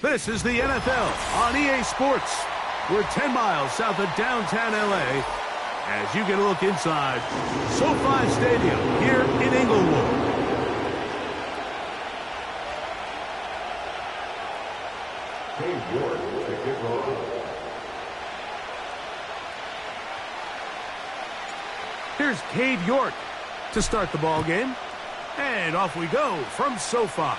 This is the NFL on EA Sports. We're 10 miles south of downtown LA as you get a look inside SoFi Stadium here in Inglewood. Here's Cade York to start the ball game. And off we go from SoFi.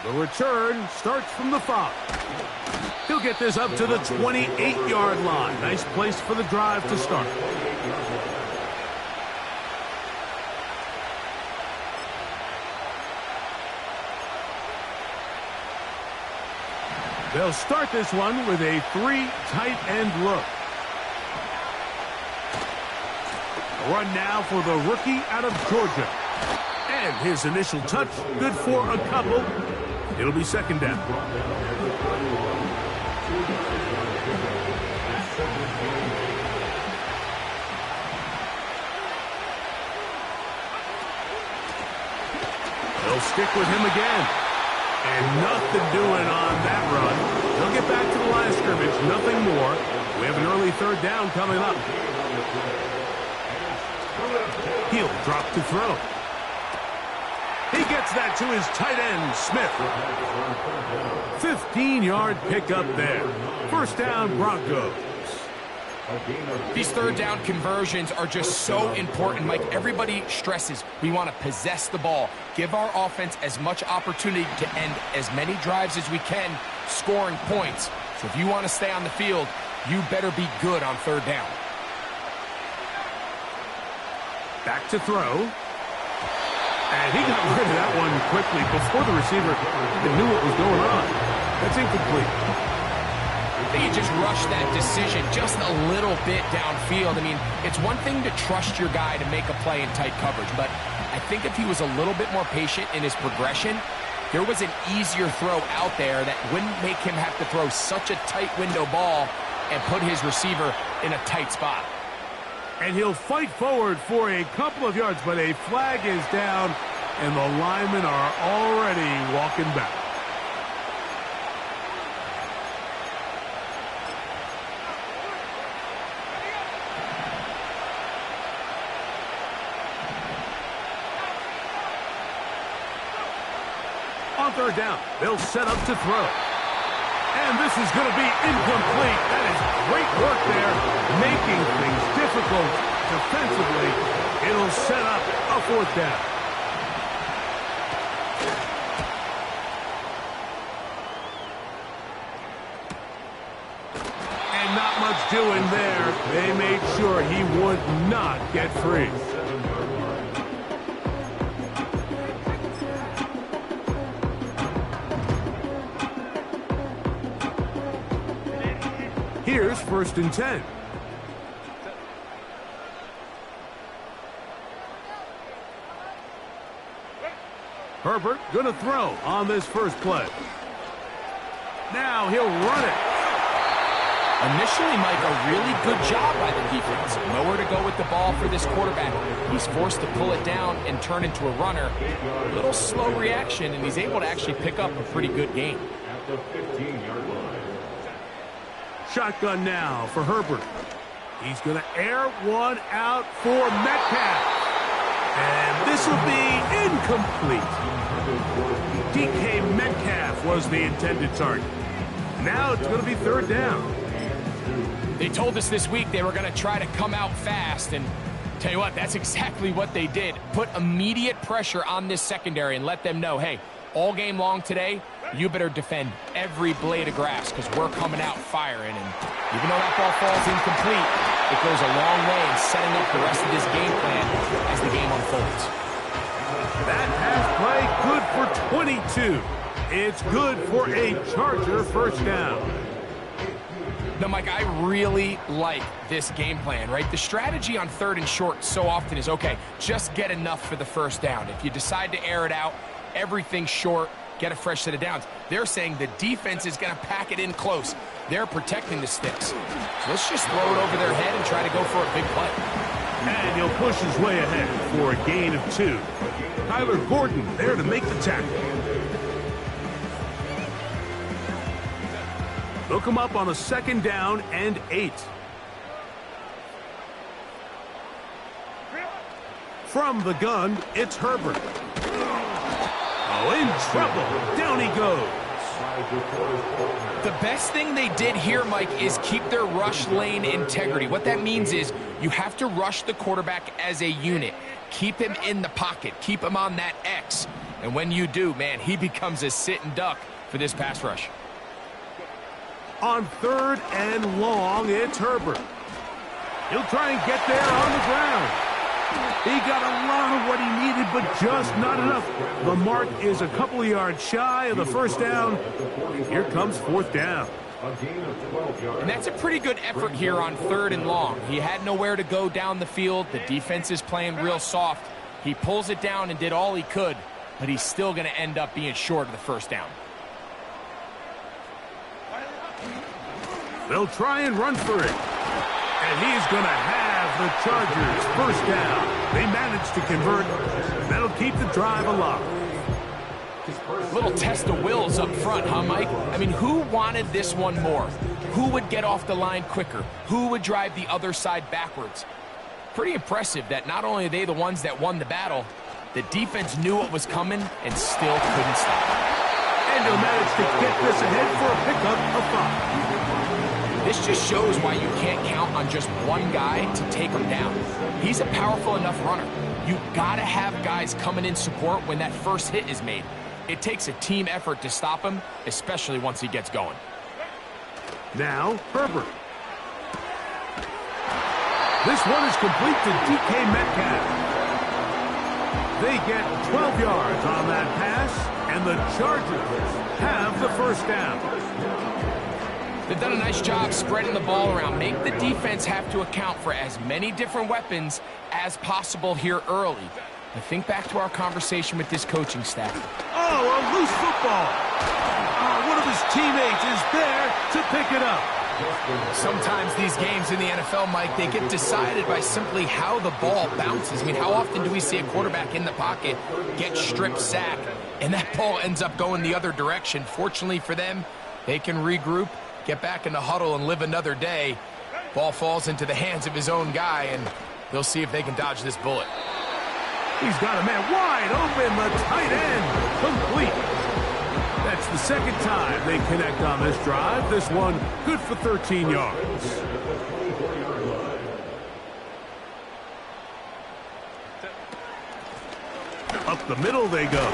The return starts from the 5. He'll get this up to the 28-yard line. Nice place for the drive to start. They'll start this one with a 3 tight end look. A run now for the rookie out of Georgia. And his initial touch, good for a couple. It'll be second down. They'll stick with him again. And nothing doing on that run. They'll get back to the line of scrimmage, nothing more. We have an early third down coming up. He'll drop to throw. He gets that to his tight end, Smith. 15-yard pickup there. First down, Broncos. These third down conversions are just so important, Mike. Everybody stresses we want to possess the ball, give our offense as much opportunity to end as many drives as we can, scoring points. So if you want to stay on the field, you better be good on third down. Back to throw. And he got rid of that one quickly before the receiver knew what was going on. That's incomplete. I think he just rushed that decision just a little bit downfield. I mean, it's one thing to trust your guy to make a play in tight coverage, but I think if he was a little bit more patient in his progression, there was an easier throw out there that wouldn't make him have to throw such a tight window ball and put his receiver in a tight spot. And he'll fight forward for a couple of yards, but a flag is down, and the linemen are already walking back. On third down, they'll set up to throw. And this is going to be incomplete. That is great work there, making things difficult defensively. It'll set up a fourth down. And not much doing there. They made sure he would not get free. Here's first and 10. Herbert going to throw on this first play. Now he'll run it. Initially, Mike, a really good job by the defense. Nowhere to go with the ball for this quarterback. He's forced to pull it down and turn into a runner. A little slow reaction, and he's able to actually pick up a pretty good gain. At the 15-yard line. Shotgun now for Herbert. He's going to air one out for Metcalf. And this will be incomplete. DK Metcalf was the intended target. Now it's going to be third down. They told us this week they were going to try to come out fast, and tell you what, that's exactly what they did. Put immediate pressure on this secondary and let them know, hey, all game long today, you better defend every blade of grass because we're coming out firing. And even though that ball falls incomplete, it goes a long way in setting up the rest of this game plan as the game unfolds. That pass play good for 22. It's good for a Charger first down. Now, Mike, I really like this game plan, right? The strategy on third and short so often is, okay, just get enough for the first down. If you decide to air it out, everything short, get a fresh set of downs. They're saying the defense is going to pack it in close. They're protecting the sticks. So let's just throw it over their head and try to go for a big play. And he'll push his way ahead for a gain of 2. Tyler Gordon there to make the tackle. They'll come up on a 2nd down and 8. From the gun, it's Herbert. Oh, in trouble. Down he goes. The best thing they did here, Mike, is keep their rush lane integrity. What that means is you have to rush the quarterback as a unit. Keep him in the pocket. Keep him on that X. And when you do, man, he becomes a sitting duck for this pass rush. On 3rd and long, it's Herbert. He'll try and get there on the ground. He got a lot of what he needed, but just not enough. The mark is a couple of yards shy of the 1st down. Here comes 4th down. And that's a pretty good effort here on 3rd and long. He had nowhere to go down the field. The defense is playing real soft. He pulls it down and did all he could, but he's still going to end up being short of the 1st down. They'll try and run for it. And he's going to have the Chargers 1st down. They managed to convert. That'll keep the drive alive. Little test of wills up front, huh, Mike? I mean, who wanted this one more? Who would get off the line quicker? Who would drive the other side backwards? Pretty impressive that not only are they the ones that won the battle, the defense knew what was coming and still couldn't stop it. And they'll manage to get this ahead for a pickup of 5. This just shows why you can't count on just one guy to take him down. He's a powerful enough runner. You gotta have guys coming in support when that first hit is made. It takes a team effort to stop him, especially once he gets going. Now, Herbert. This one is complete to DK Metcalf. They get 12 yards on that pass, and the Chargers have the 1st down. They've done a nice job spreading the ball around. Make the defense have to account for as many different weapons as possible here early. But think back to our conversation with this coaching staff. Oh, a loose football. One of his teammates is there to pick it up. Sometimes these games in the NFL, Mike, they get decided by simply how the ball bounces. I mean, how often do we see a quarterback in the pocket get strip sack, and that ball ends up going the other direction? Fortunately for them, they can regroup, get back in the huddle, and live another day. Ball falls into the hands of his own guy, and they'll see if they can dodge this bullet. He's got a man wide open, the tight end, complete. That's the 2nd time they connect on this drive. This one good for 13 yards. Up the middle they go.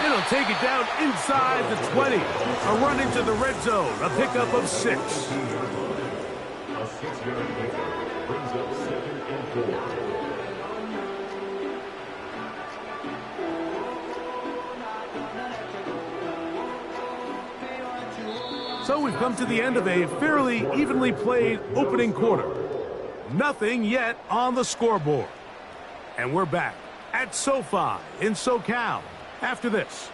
It'll take it down inside the 20. A run into the red zone, a pickup of 6. A 6-yard pickup brings up 2nd and 4. So we've come to the end of a fairly evenly played opening quarter. Nothing yet on the scoreboard. And we're back at SoFi in SoCal after this.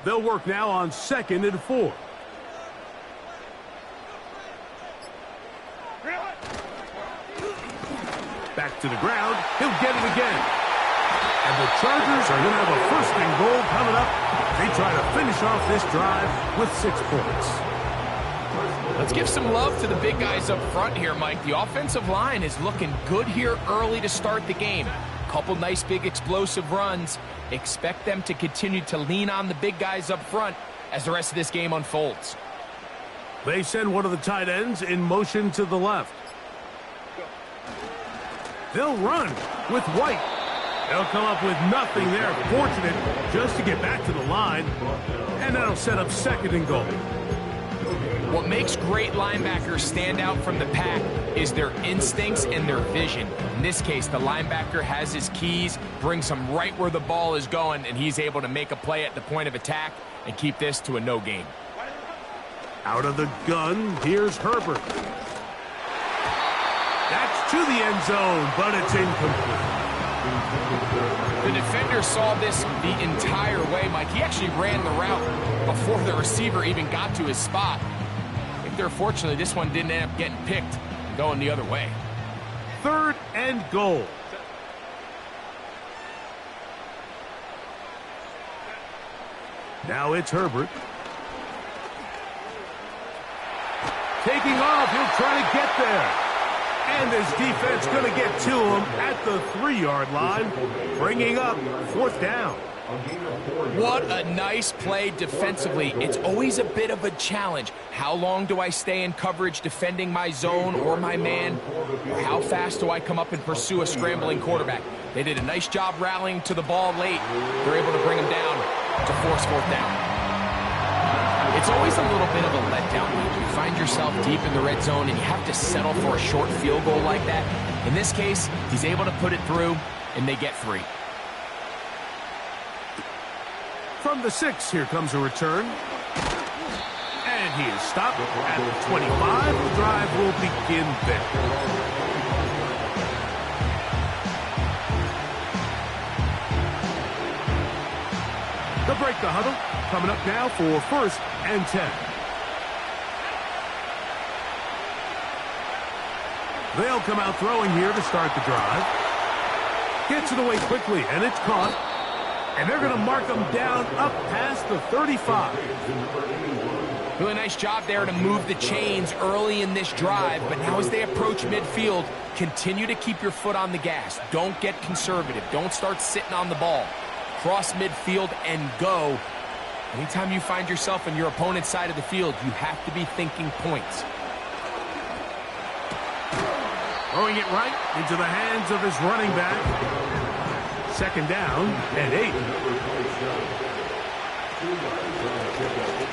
They'll work now on 2nd and 4. Back to the ground. He'll get it again. And the Chargers are going to have a 1st and goal coming up. They try to finish off this drive with 6 points. Let's give some love to the big guys up front here, Mike. The offensive line is looking good here early to start the game. Couple nice big explosive runs. Expect them to continue to lean on the big guys up front as the rest of this game unfolds. They send one of the tight ends in motion to the left. They'll run with White. They'll come up with nothing there. Fortunate just to get back to the line. And that'll set up 2nd and goal. What makes great linebackers stand out from the pack is their instincts and their vision. In this case, the linebacker has his keys, brings him right where the ball is going, and he's able to make a play at the point of attack and keep this to a no gain. Out of the gun, here's Herbert. That's to the end zone, but it's incomplete. The defender saw this the entire way, Mike. He actually ran the route before the receiver even got to his spot. I think fortunately, this one didn't end up getting picked and going the other way. 3rd and goal. Now it's Herbert. Taking off, he'll try to get there. And his defense going to get to him at the 3-yard line, bringing up 4th down. What a nice play defensively. It's always a bit of a challenge. How long do I stay in coverage defending my zone or my man? Or how fast do I come up and pursue a scrambling quarterback? They did a nice job rallying to the ball late. They're able to bring him down to force 4th down. It's always a little bit of a letdown when you find yourself deep in the red zone and you have to settle for a short field goal like that. In this case, he's able to put it through, and they get 3. From the 6, here comes a return. And he is stopped at the 25. The drive will begin there. They'll break the huddle. Coming up now for 1st and 10. They'll come out throwing here to start the drive. Gets it away quickly, and it's caught. And they're going to mark them down up past the 35. Really nice job there to move the chains early in this drive, but now as they approach midfield, continue to keep your foot on the gas. Don't get conservative. Don't start sitting on the ball. Cross midfield and go. Anytime you find yourself on your opponent's side of the field, you have to be thinking points. Throwing it right into the hands of his running back. 2nd down and 8.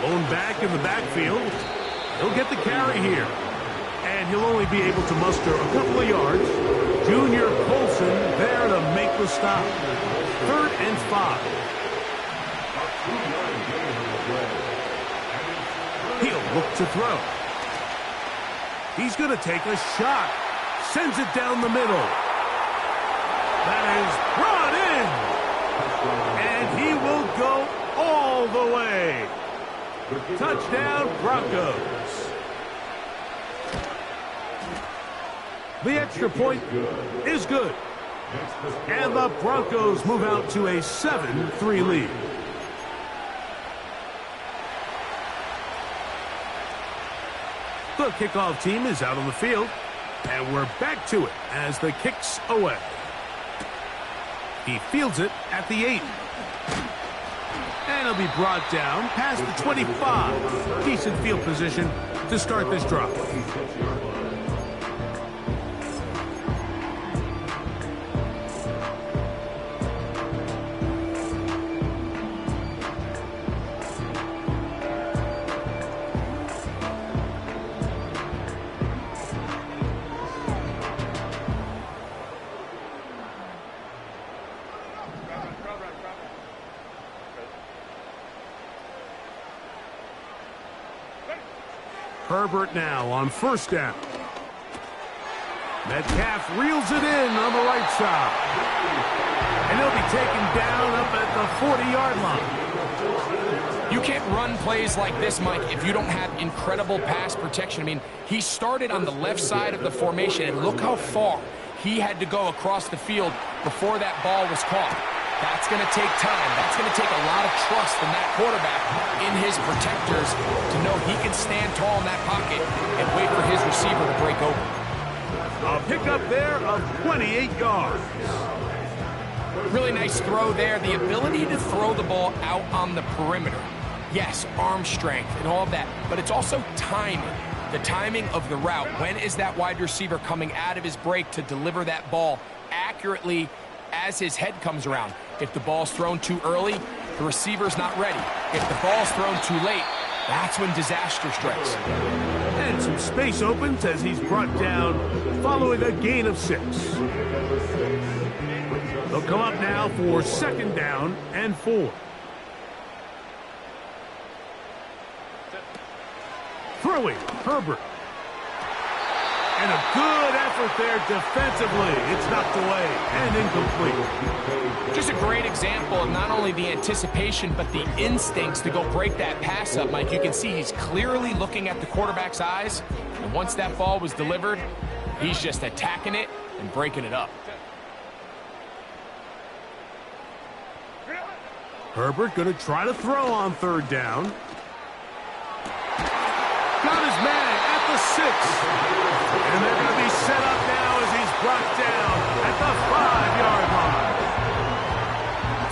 Blown back in the backfield. He'll get the carry here. And he'll only be able to muster a couple of yards. Junior Colson there to make the stop. 3rd and 5. He'll look to throw. He's going to take a shot. Sends it down the middle. That is brought in. And he will go all the way. Touchdown, Broncos. The extra point is good. And the Broncos move out to a 7-3 lead. The kickoff team is out on the field. And we're back to it as the kick's away. He fields it at the 8. And he'll be brought down past the 25. Decent field position to start this drive. Herbert now on 1st down. Metcalf reels it in on the right side. And he'll be taken down up at the 40-yard line. You can't run plays like this, Mike, if you don't have incredible pass protection. I mean, he started on the left side of the formation, and look how far he had to go across the field before that ball was caught. That's going to take time. That's going to take a lot of trust from that quarterback in his protectors to know he can stand tall in that pocket and wait for his receiver to break open. A pickup there of 28 yards. Really nice throw there. The ability to throw the ball out on the perimeter. Yes, arm strength and all of that, but it's also timing. The timing of the route. When is that wide receiver coming out of his break to deliver that ball accurately as his head comes around? If the ball's thrown too early, the receiver's not ready. If the ball's thrown too late, That's when disaster strikes. And some space opens as he's brought down following a gain of 6. They'll come up now for 2nd down and 4. Throwing, Herbert. And a good effort there defensively. It's knocked away and incomplete. Just a great example of not only the anticipation, but the instincts to go break that pass up, Mike. You can see he's clearly looking at the quarterback's eyes. And once that ball was delivered, he's just attacking it and breaking it up. Herbert going to try to throw on 3rd down. Got his man at the 6. And they're going to be set up now as he's brought down at the 5-yard line.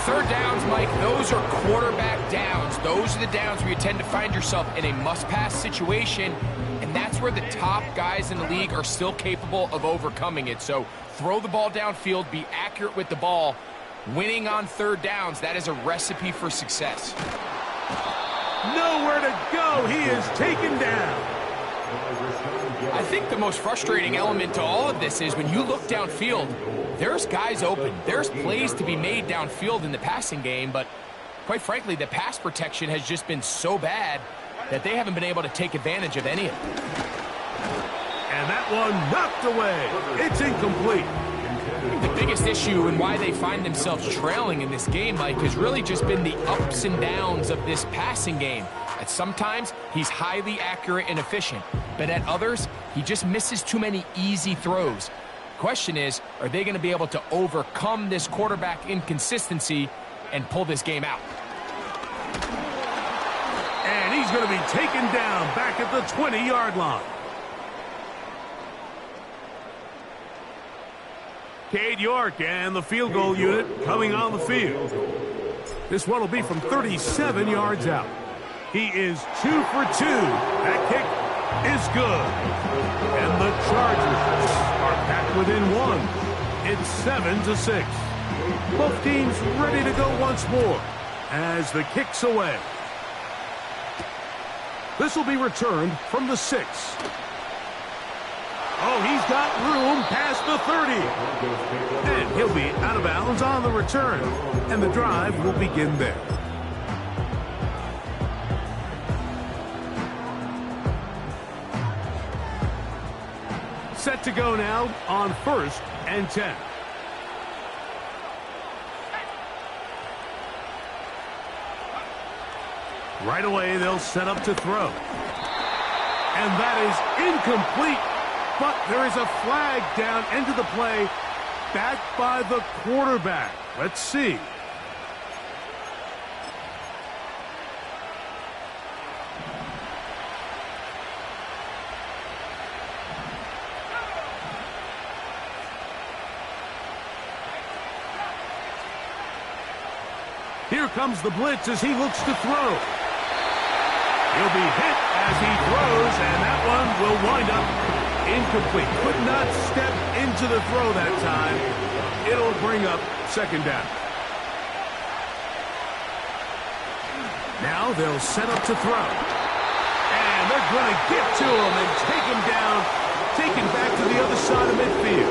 3rd downs, Mike, those are quarterback downs. Those are the downs where you tend to find yourself in a must-pass situation, and that's where the top guys in the league are still capable of overcoming it. So throw the ball downfield, be accurate with the ball. Winning on 3rd downs, that is a recipe for success. Nowhere to go. He is taken down. I think the most frustrating element to all of this is when you look downfield, there's guys open. There's plays to be made downfield in the passing game, but quite frankly, the pass protection has just been so bad that they haven't been able to take advantage of any of it. And that one knocked away. It's incomplete. The biggest issue and why they find themselves trailing in this game, Mike, has really just been the ups and downs of this passing game. At sometimes, he's highly accurate and efficient, but at others, he just misses too many easy throws. Question is, are they going to be able to overcome this quarterback inconsistency and pull this game out? And he's going to be taken down back at the 20-yard line. Cade York and the field goal unit coming on the field. This one will be from 37 yards out. He is 2 for 2. That kick is good. And the Chargers are back within 1. It's 7-6. Both teams ready to go once more as the kick's away. This will be returned from the 6. Oh, he's got room past the 30. And he'll be out of bounds on the return. And the drive will begin there. Set to go now on 1st and 10. Right away, they'll set up to throw. And that is incomplete. But there is a flag down into the play, back by the quarterback. Let's see. Here comes the blitz as he looks to throw. He'll be hit as he throws, and that one will wind up incomplete. Could not step into the throw that time. It'll bring up 2nd down. Now they'll set up to throw. And they're going to get to him and take him down, take him back to the other side of midfield.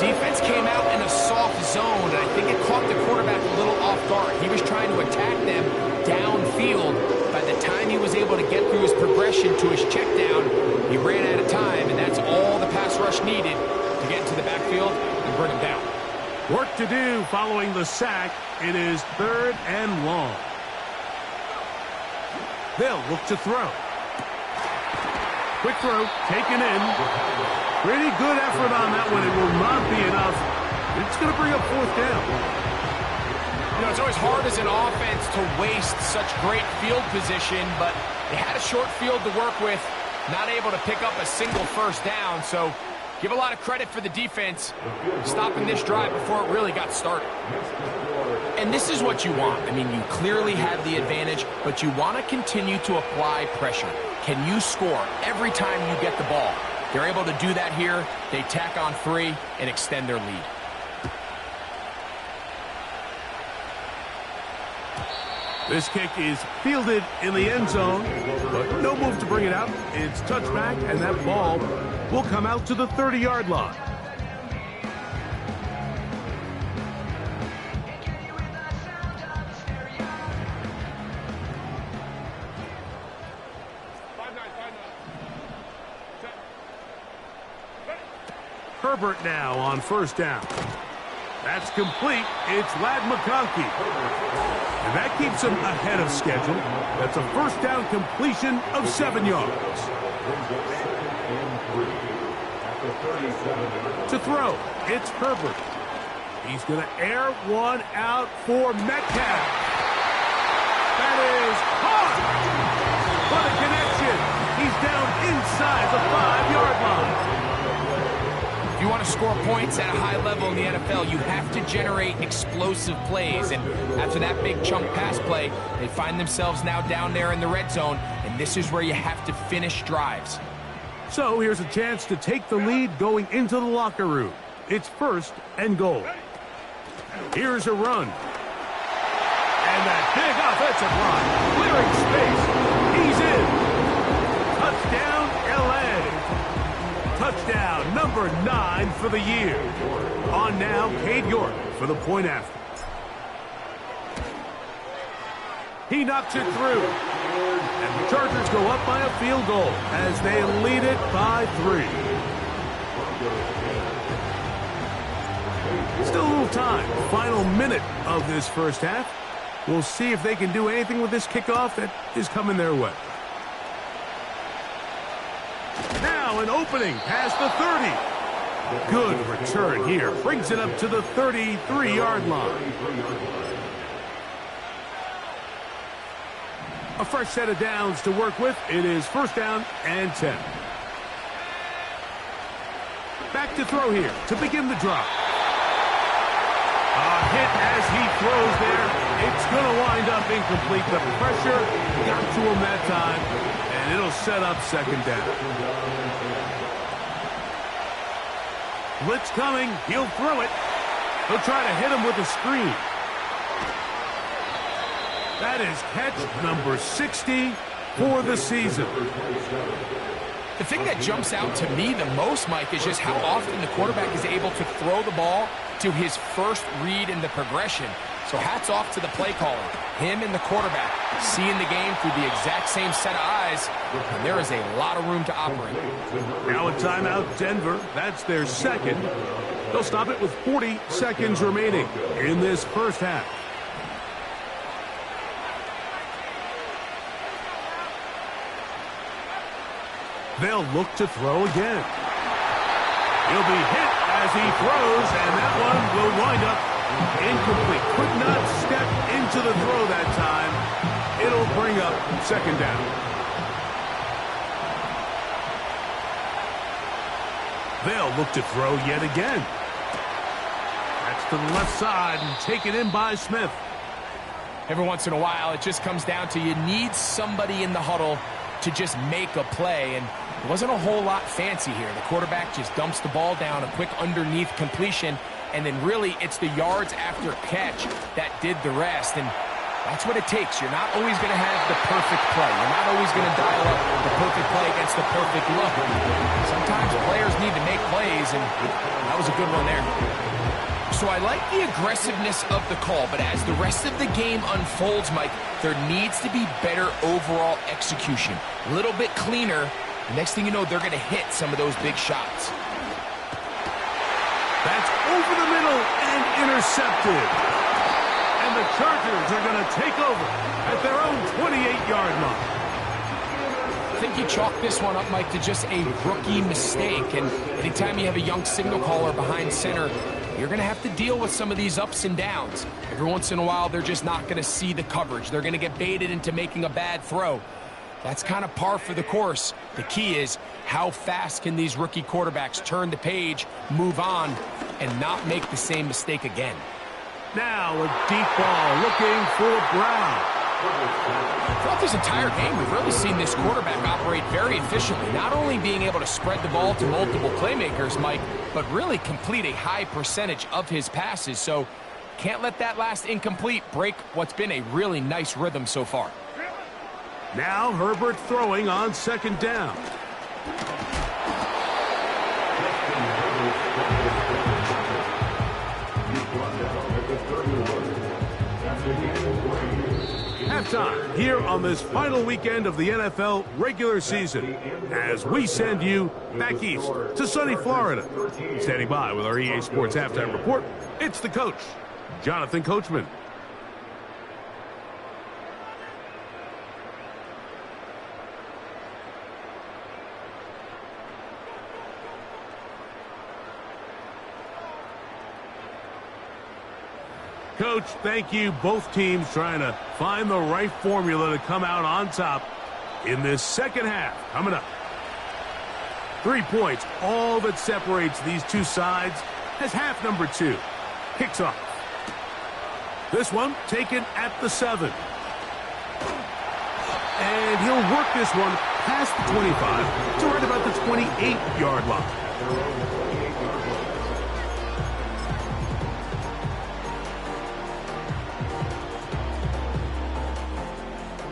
Defense came out in a soft zone, and I think it caught the quarterback a little off guard. He was trying to attack them downfield. By the time he was able to get through his progression to his check down, he ran out of time, and that's all the pass rush needed to get into the backfield and bring him down. Work to do following the sack. It is 3rd and long. They'll look to throw. Quick throw, taken in. Pretty good effort on that one. It will not be enough. It's going to bring up 4th down. You know, it's always hard as an offense to waste such great field position, but they had a short field to work with, not able to pick up a single 1st down, so give a lot of credit for the defense stopping this drive before it really got started. And this is what you want. I mean, you clearly have the advantage, but you want to continue to apply pressure. Can you score every time you get the ball? They're able to do that here. They tack on 3 and extend their lead. This kick is fielded in the end zone, but no move to bring it out. It's touchback, and that ball will come out to the 30-yard line. Herbert now on first down. That's complete. It's Ladd McConkey. And that keeps him ahead of schedule. That's a first down completion of 7 yards. To throw, it's Herbert. He's going to air one out for Metcalf. That is caught. What a connection. He's down inside the 5-yard line. If you want to score points at a high level in the NFL, you have to generate explosive plays. And after that big chunk pass play, they find themselves now down there in the red zone, and this is where you have to finish drives. So here's a chance to take the lead going into the locker room. It's first and goal. Here's a run. And that big offensive line, clearing space. He's in. Touchdown, L.A. Touchdown number 9 for the year. On now, Cade York for the point after. He knocks it through. And the Chargers go up by a field goal as they lead it by 3. Still a little time. Final minute of this first half. We'll see if they can do anything with this kickoff that is coming their way. Now an opening past the 30. Good return here. Brings it up to the 33-yard line. A fresh set of downs to work with. It is first down and 10. Back to throw here to begin the drive. A hit as he throws there. It's going to wind up incomplete. The pressure got to him that time, and it'll set up second down. Blitz coming. He'll throw it. He'll try to hit him with a screen. That is catch number 60 for the season. The thing that jumps out to me the most, Mike, is just how often the quarterback is able to throw the ball to his first read in the progression. So hats off to the play caller. Him and the quarterback seeing the game through the exact same set of eyes, and there is a lot of room to operate. Now a timeout, Denver. That's their second. They'll stop it with 40 seconds remaining in this first half. They'll look to throw again. He'll be hit as he throws, and that one will wind up incomplete. Could not step into the throw that time. It'll bring up second down. They'll look to throw yet again. That's to the left side and taken in by Smith. Every once in a while, it just comes down to you need somebody in the huddle to just make a play, and it wasn't a whole lot fancy here. The quarterback just dumps the ball down, a quick underneath completion, and then really it's the yards after catch that did the rest, and that's what it takes. You're not always going to have the perfect play. You're not always going to dial up the perfect play against the perfect look. Sometimes players need to make plays, and that was a good one there. So I like the aggressiveness of the call, but as the rest of the game unfolds, Mike, there needs to be better overall execution. A little bit cleaner. The next thing you know, they're going to hit some of those big shots. That's over the middle and intercepted. And the Chargers are going to take over at their own 28-yard line. I think you chalk this one up, Mike, to just a rookie mistake. And anytime you have a young signal caller behind center, you're going to have to deal with some of these ups and downs. Every once in a while, they're just not going to see the coverage. They're going to get baited into making a bad throw. That's kind of par for the course. The key is how fast can these rookie quarterbacks turn the page, move on, and not make the same mistake again. Now a deep ball looking for Brown. Throughout this entire game, we've really seen this quarterback operate very efficiently, not only being able to spread the ball to multiple playmakers, Mike, but really complete a high percentage of his passes. So Can't let that last incomplete break what's been a really nice rhythm so far. Now Herbert throwing on second down. Halftime here on this final weekend of the NFL regular season as we send you back east to sunny Florida. Standing by with our EA Sports Halftime Report, it's the coach, Jonathan Coachman. Coach, thank you. Both teams trying to find the right formula to come out on top in this second half. Coming up. 3 points, all that separates these two sides as half number 2 kicks off. This one taken at the 7. And he'll work this one past the 25 to right about the 28-yard line.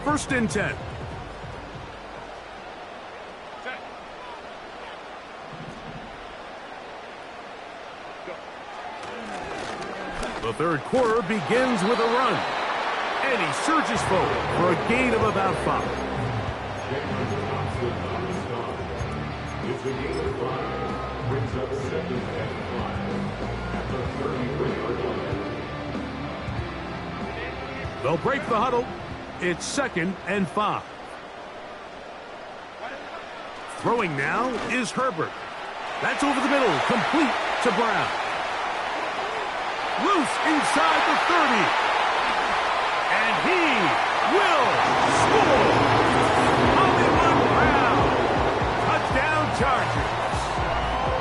First and 10. The third quarter begins with a run. And he surges forward for a gain of about 5. It's a gain of 5. Brings up 7 and 5 at the 33-yard line. They'll break the huddle. It's 2nd and 5. Throwing now is Herbert. That's over the middle, complete to Brown. Loose inside the 30. And he will score. Hollywood Brown. Touchdown Chargers.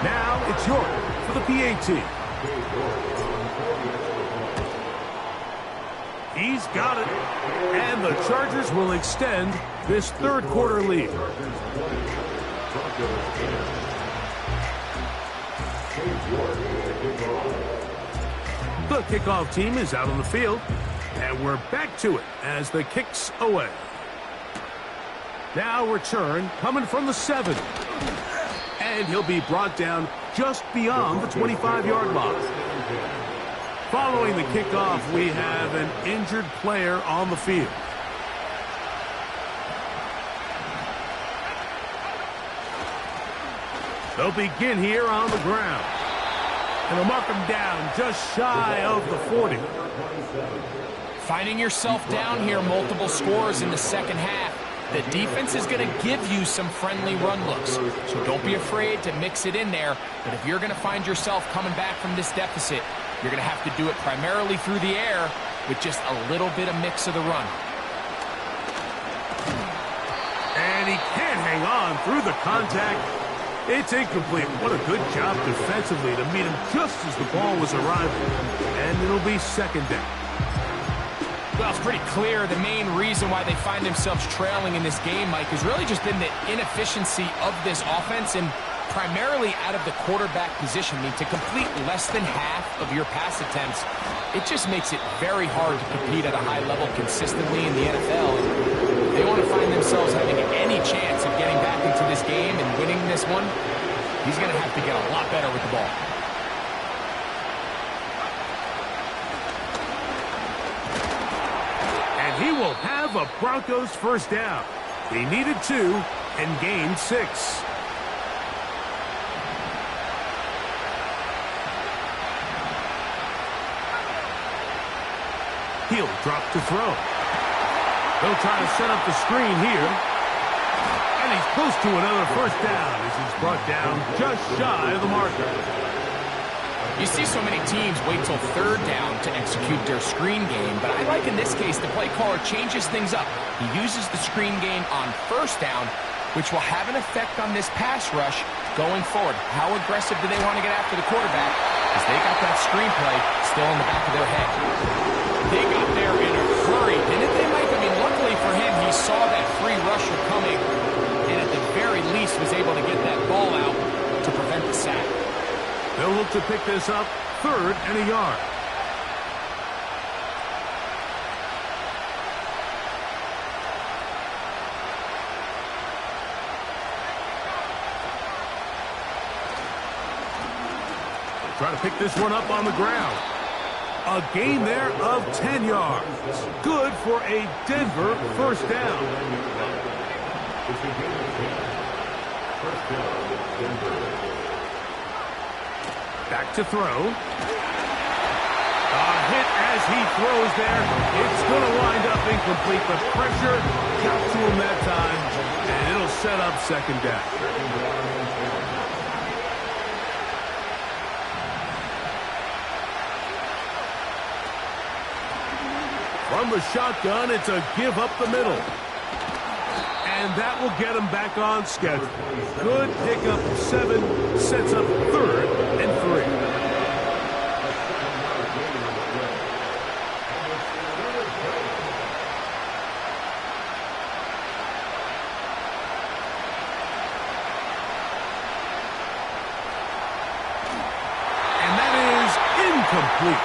Now it's York for the PAT. He's got it. And the Chargers will extend this third quarter lead. The kickoff team is out on the field. And we're back to it as the kick's away. Now return coming from the 7. And he'll be brought down just beyond the 25-yard line. Following the kickoff, we have an injured player on the field. They'll begin here on the ground. And they'll mark him down just shy of the 40. Finding yourself down here multiple scores in the second half. The defense is going to give you some friendly run looks. So don't be afraid to mix it in there. But if you're going to find yourself coming back from this deficit, you're going to have to do it primarily through the air with just a little bit of mix of the run. And he can't hang on through the contact. It's incomplete. What a good job defensively to meet him just as the ball was arriving. And it'll be 2nd down. Well, it's pretty clear the main reason why they find themselves trailing in this game, Mike, has really just been the inefficiency of this offense and primarily out of the quarterback position. I mean, to complete less than half of your pass attempts, it just makes it very hard to compete at a high level consistently in the NFL. And if they want to find themselves having any chance of getting back into this game and winning this one, he's going to have to get a lot better with the ball. He will have a Broncos first down. He needed 2 and gained 6. He'll drop to throw. They'll try to set up the screen here. And he's close to another first down as he's brought down just shy of the marker. You see so many teams wait till 3rd down to execute their screen game, but I like in this case the play caller changes things up. He uses the screen game on 1st down, which will have an effect on this pass rush going forward. How aggressive do they want to get after the quarterback? Because they got that screen play still in the back of their head. They got there in a hurry, didn't they, Mike? I mean, luckily for him, he saw that free rusher coming, and at the very least was able to get that ball out to prevent the sack. They'll look to pick this up 3rd and a yard. Try to pick this one up on the ground. A gain there of 10 yards. Good for a Denver first down. Back to throw. A hit as he throws there. It's going to wind up incomplete. The pressure got to him that time, and it'll set up second down. From the shotgun, it's a give up the middle. And that will get him back on schedule. Good pickup of 7, sets up 3rd and 3. And that is incomplete.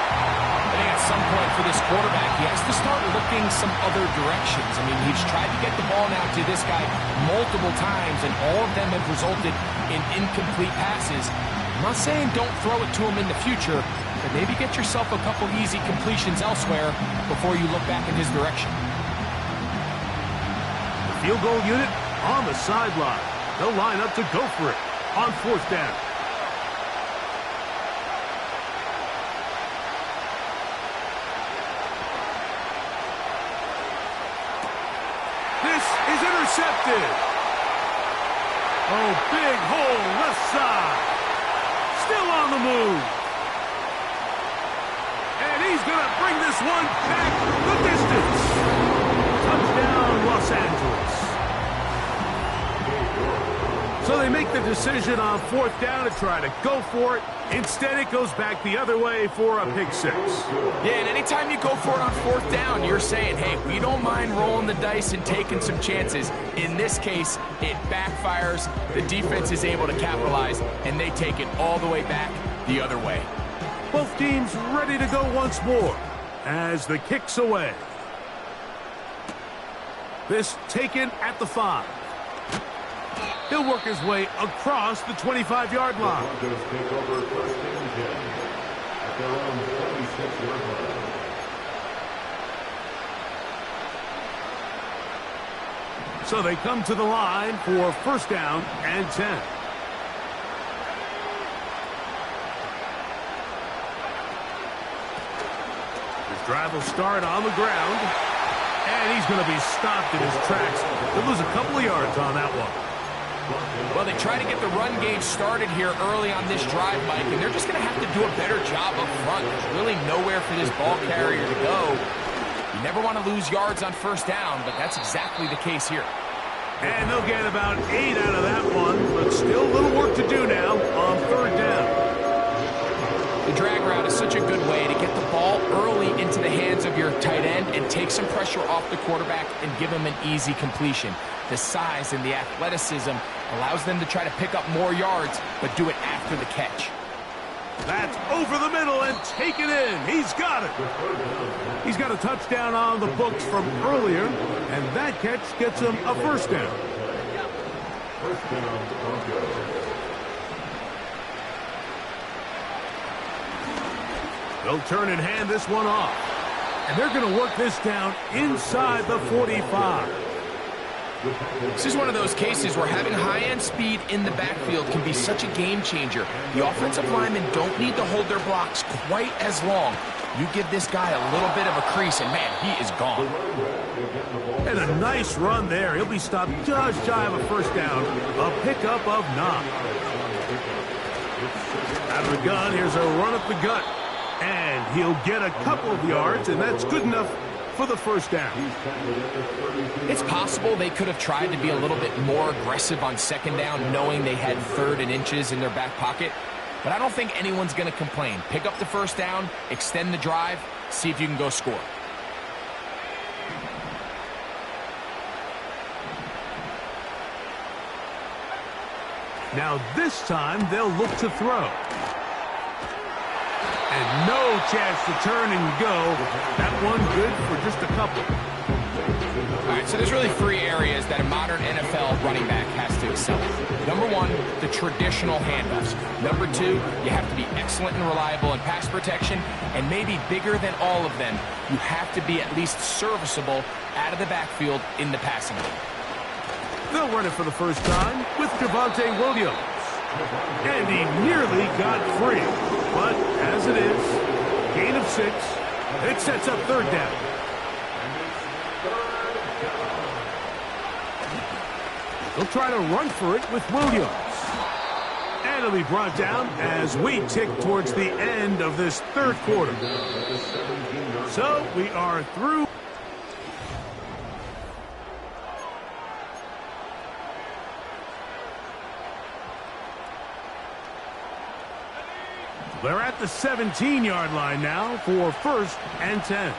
At some point for this quarterback, he has to start looking some other directions. I mean, he's tried to get the ball now to this guy multiple times, and all of them have resulted in incomplete passes. I'm not saying don't throw it to him in the future, but maybe get yourself a couple easy completions elsewhere before you look back in his direction. The field goal unit on the sideline. They'll line up to go for it on 4th down. Intercepted. Oh, big hole left side. Still on the move. And he's going to bring this one back the distance. Touchdown, Los Angeles. So they make the decision on 4th down to try to go for it. Instead, it goes back the other way for a pick 6. Yeah, and anytime you go for it on 4th down, you're saying, hey, we don't mind rolling the dice and taking some chances. In this case, it backfires. The defense is able to capitalize, and they take it all the way back the other way. Both teams ready to go once more as the kick's away. This taken at the 5. He'll work his way across the 25-yard line. So they come to the line for 1st down and 10. His drive will start on the ground. And he's going to be stopped in his tracks. He'll lose a couple of yards on that one. Well, they try to get the run game started here early on this drive, Mike, and they're just going to have to do a better job up front. There's really nowhere for this ball carrier to go. You never want to lose yards on 1st down, but that's exactly the case here. And they'll get about 8 out of that one, but still a little work to do now on 3rd down. The drag route is such a good way to get the ball early into the hands of your tight end and take some pressure off the quarterback and give him an easy completion. The size and the athleticism allows them to try to pick up more yards, but do it after the catch. That's over the middle and taken in. He's got it. He's got a touchdown on the books from earlier, and that catch gets him a 1st down. 1st down, Broncos. They'll turn and hand this one off. And they're going to work this down inside the 45. This is one of those cases where having high-end speed in the backfield can be such a game changer. The offensive linemen don't need to hold their blocks quite as long. You give this guy a little bit of a crease, and man, he is gone. And a nice run there. He'll be stopped just shy of a 1st down. A pickup of 9. Out of the gun, here's a run up the gut. And he'll get a couple of yards, and that's good enough for the 1st down. It's possible they could have tried to be a little bit more aggressive on 2nd down, knowing they had 3rd and inches in their back pocket. But I don't think anyone's going to complain. Pick up the 1st down, extend the drive, see if you can go score. Now this time they'll look to throw. And no chance to turn and go. That one good for just a couple. All right, so there's really three areas that a modern NFL running back has to excel at. Number one, the traditional handoffs. Number two, you have to be excellent and reliable in pass protection. And maybe bigger than all of them, you have to be at least serviceable out of the backfield in the passing game. They'll run it for the first time with Javonte Williams. And he nearly got free. But as it is, gain of 6. It sets up third down. They'll try to run for it with Williams. And it'll be brought down as we tick towards the end of this third quarter. So we are through. They're at the 17-yard line now for 1st and 10.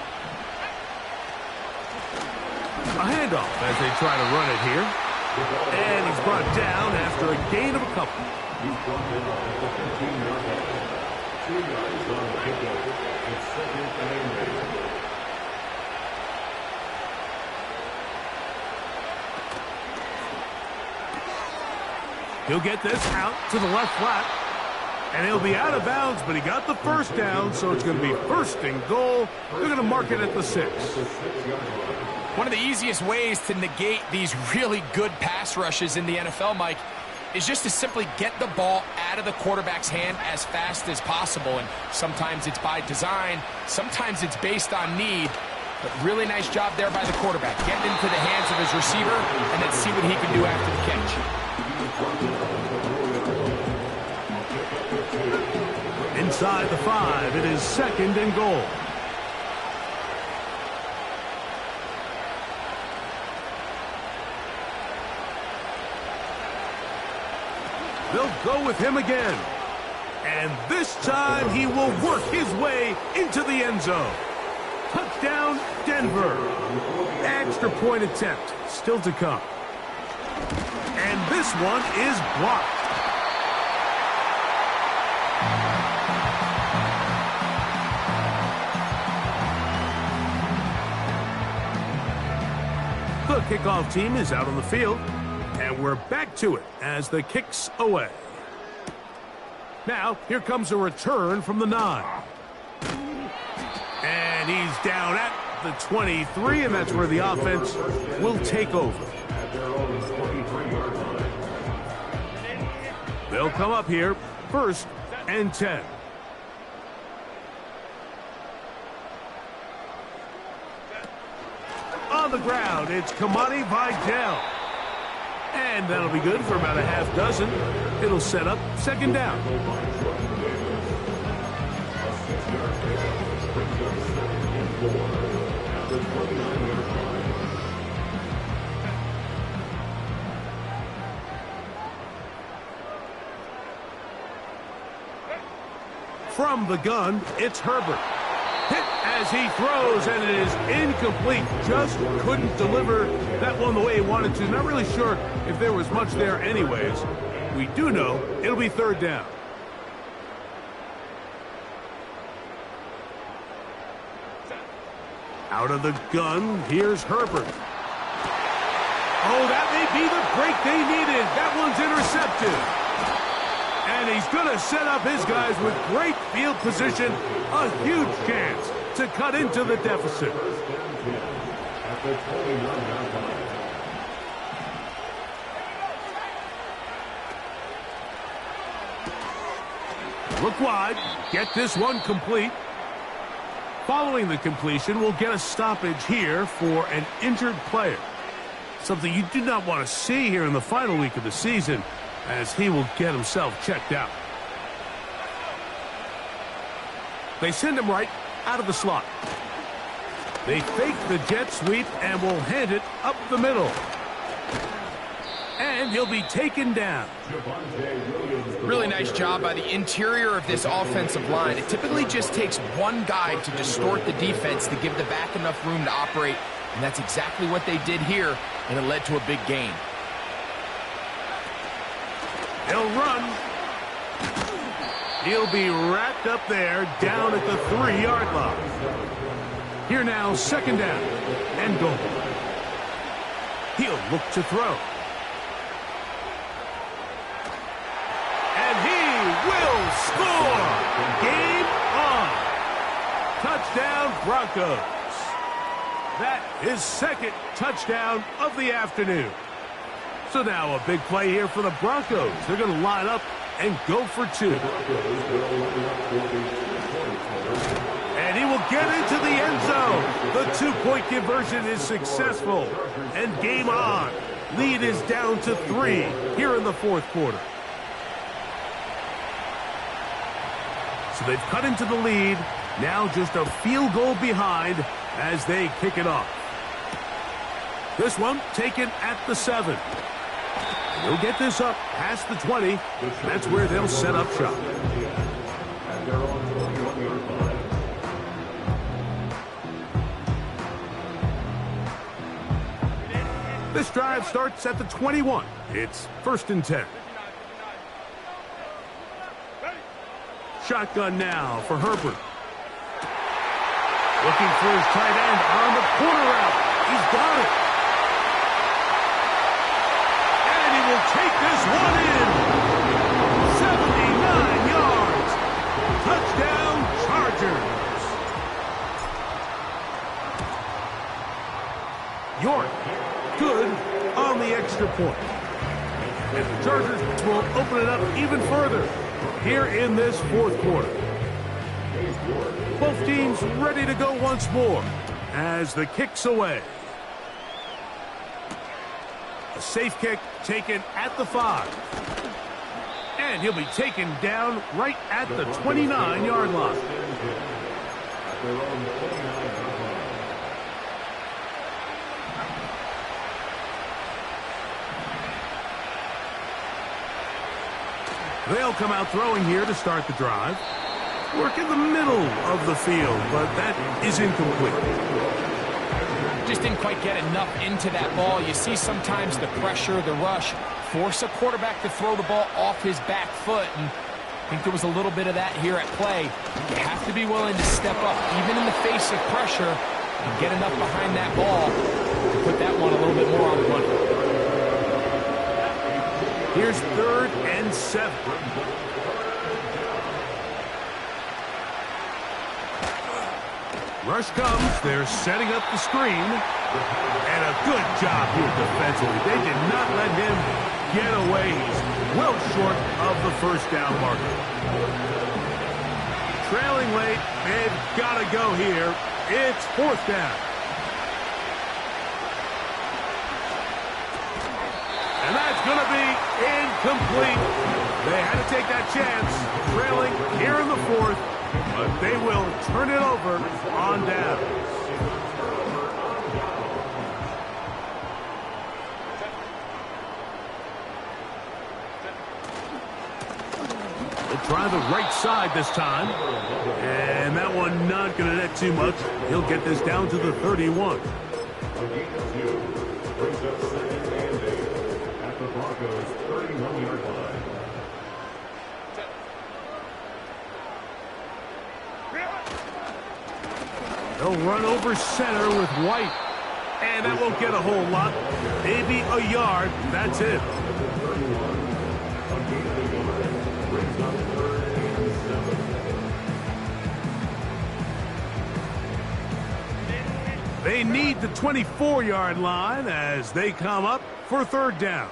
A handoff as they try to run it here. And he's brought down after a gain of a couple. He's brought down at the 15-yard line. 2 yards on the pickup. It's 2nd and 8. He'll get this out to the left flat. And he'll be out of bounds, but he got the first down, so it's going to be 1st and goal. They're going to mark it at the 6. One of the easiest ways to negate these really good pass rushes in the NFL, Mike, is just to simply get the ball out of the quarterback's hand as fast as possible. And sometimes it's by design, sometimes it's based on need. But really nice job there by the quarterback, getting into the hands of his receiver, and then see what he can do after the catch. Inside the 5, it is 2nd and goal. They'll go with him again. And this time he will work his way into the end zone. Touchdown, Denver. Extra point attempt still to come. And this one is blocked. The kickoff team is out on the field. And we're back to it as the kick's away. Now, here comes a return from the 9. And he's down at the 23, and that's where the offense will take over. They'll come up here, 1st and 10. On the ground, it's Kamani Vidal. And that'll be good for about a half dozen. It'll set up 2nd down. From the gun, it's Herbert. Hit as he throws, and it is incomplete. Just couldn't deliver that one the way he wanted to. Not really sure if there was much there anyways. We do know it'll be 3rd down. Out of the gun, here's Herbert. Oh, that may be the break they needed. That one's intercepted. And he's going to set up his guys with great field position. A huge chance to cut into the deficit. Look wide. Get this one complete. Following the completion, we'll get a stoppage here for an injured player. Something you do not want to see here in the final week of the season, as he will get himself checked out. They send him right out of the slot. They fake the jet sweep and will hand it up the middle. And he'll be taken down. Really nice job by the interior of this offensive line. It typically just takes one guy to distort the defense to give the back enough room to operate, and that's exactly what they did here, and it led to a big gain. He'll run. He'll be wrapped up there down at the 3-yard line. Here now, second down and goal. He'll look to throw. And he will score! Game on! Touchdown, Broncos. That is second touchdown of the afternoon. So now a big play here for the Broncos. They're going to line up and go for two. And he will get into the end zone. The two-point conversion is successful. And game on. Lead is down to 3 here in the fourth quarter. So they've cut into the lead. Now just a field goal behind as they kick it off. This one taken at the 7. They'll get this up past the 20. That's where they'll set up shop. This drive starts at the 21. It's 1st and 10. Shotgun now for Herbert. Looking for his tight end on the corner route. He's got it. And he will take this one in. 79 yards. Touchdown, Chargers. York, good on the extra point. And the Chargers will open it up even further here in this fourth quarter. Both teams ready to go once more as the kick's away. A safe kick taken at the 5. And he'll be taken down right at the 29-yard line. They'll come out throwing here to start the drive. Work in the middle of the field, but that is incomplete. Just didn't quite get enough into that ball. You see sometimes the pressure, the rush, force a quarterback to throw the ball off his back foot. And I think there was a little bit of that here at play. You have to be willing to step up, even in the face of pressure, and get enough behind that ball to put that one a little bit more on the money. Here's 3rd and 7. Rush comes. They're setting up the screen. And a good job here defensively. They did not let him get away. He's well short of the first down marker. Trailing late. They've got to go here. It's 4th down. And that's going to be incomplete. They had to take that chance, trailing here in the 4th, but they will turn it over on down. They'll try the right side this time, and that one not going to net too much. He'll get this down to the 31. Broncos 31-yard line. They'll run over center with White. And that won't get a whole lot. Maybe a yard. That's it. They need the 24-yard line as they come up for 3rd down.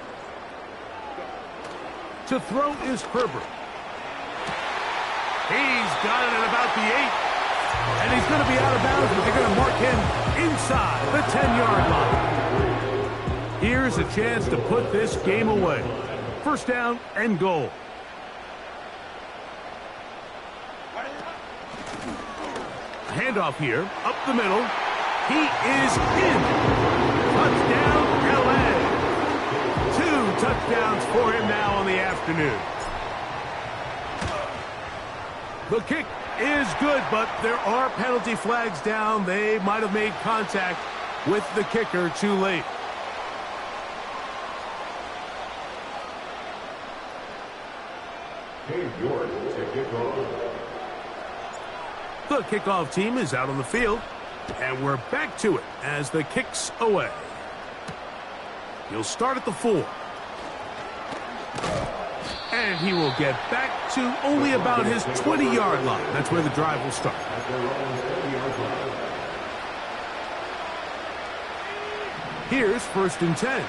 To throw is Herbert. He's got it at about the 8. And he's going to be out of bounds, but they're going to mark him inside the 10-yard line. Here's a chance to put this game away. 1st down and goal. Handoff here, up the middle. He is in. Touchdown, L.A. 2 touchdowns for him now on the afternoon. The kick is good, but there are penalty flags down. They might have made contact with the kicker too late. York to kick off. The kickoff team is out on the field. And we're back to it as the kick's away. He'll start at the 4. And he will get back to only about his 20-yard line. That's where the drive will start. Here's 1st and 10.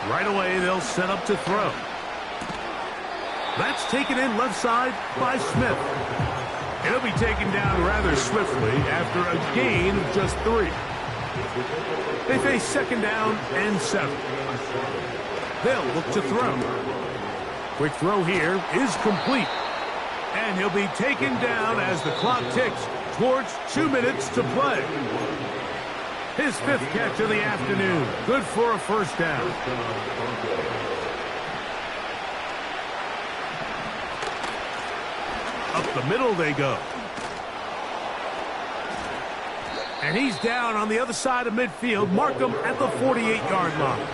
Right away, they'll set up to throw. That's taken in left side by Smith. He'll be taken down rather swiftly after a gain of just 3. They face 2nd down and 7. They'll look to throw. Quick throw here is complete. And he'll be taken down as the clock ticks towards 2 minutes to play. His 5th catch of the afternoon. Good for a 1st down. Up the middle they go. And he's down on the other side of midfield. Mark him at the 48-yard line.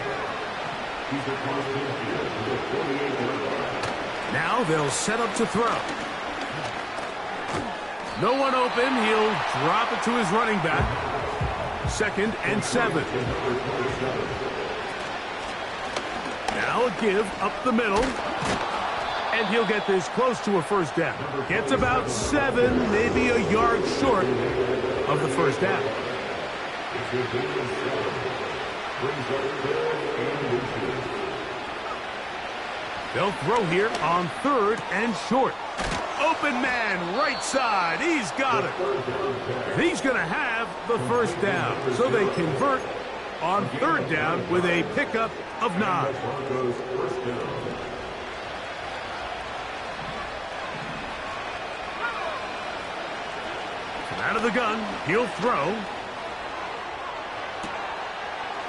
Now they'll set up to throw. No one open. He'll drop it to his running back. 2nd and 7. Now a give up the middle. And he'll get this close to a 1st down. Gets about 7, maybe a yard short of the 1st down. They'll throw here on 3rd and short. Open man, right side. He's got it. He's going to have the 1st down. So they convert on 3rd down with a pickup of 9. Out of the gun, he'll throw.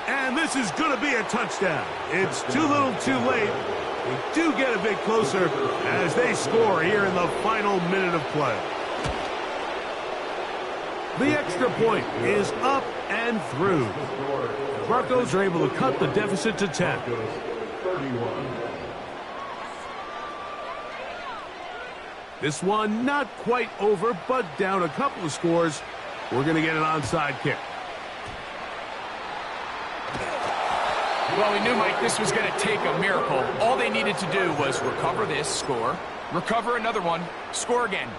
And this is going to be a touchdown. It's too little too late. We do get a bit closer as they score here in the final minute of play. The extra point is up and through. Broncos are able to cut the deficit to 10. This one not quite over, but down a couple of scores. We're going to get an onside kick. Well, we knew, Mike, this was going to take a miracle. All they needed to do was recover this, score, recover another one, score again.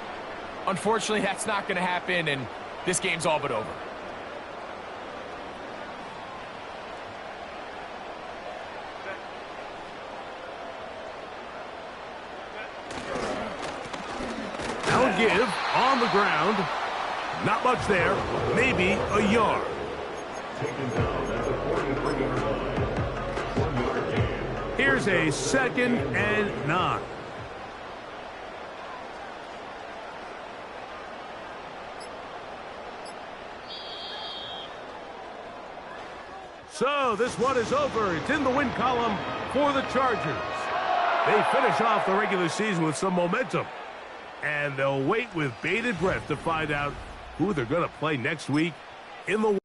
Unfortunately, that's not going to happen, and this game's all but over. Give on the ground. Not much there. Maybe a yard. Here's a 2nd and 9. So this one is over. It's in the win column for the Chargers. They finish off the regular season with some momentum. And they'll wait with bated breath to find out who they're going to play next week in the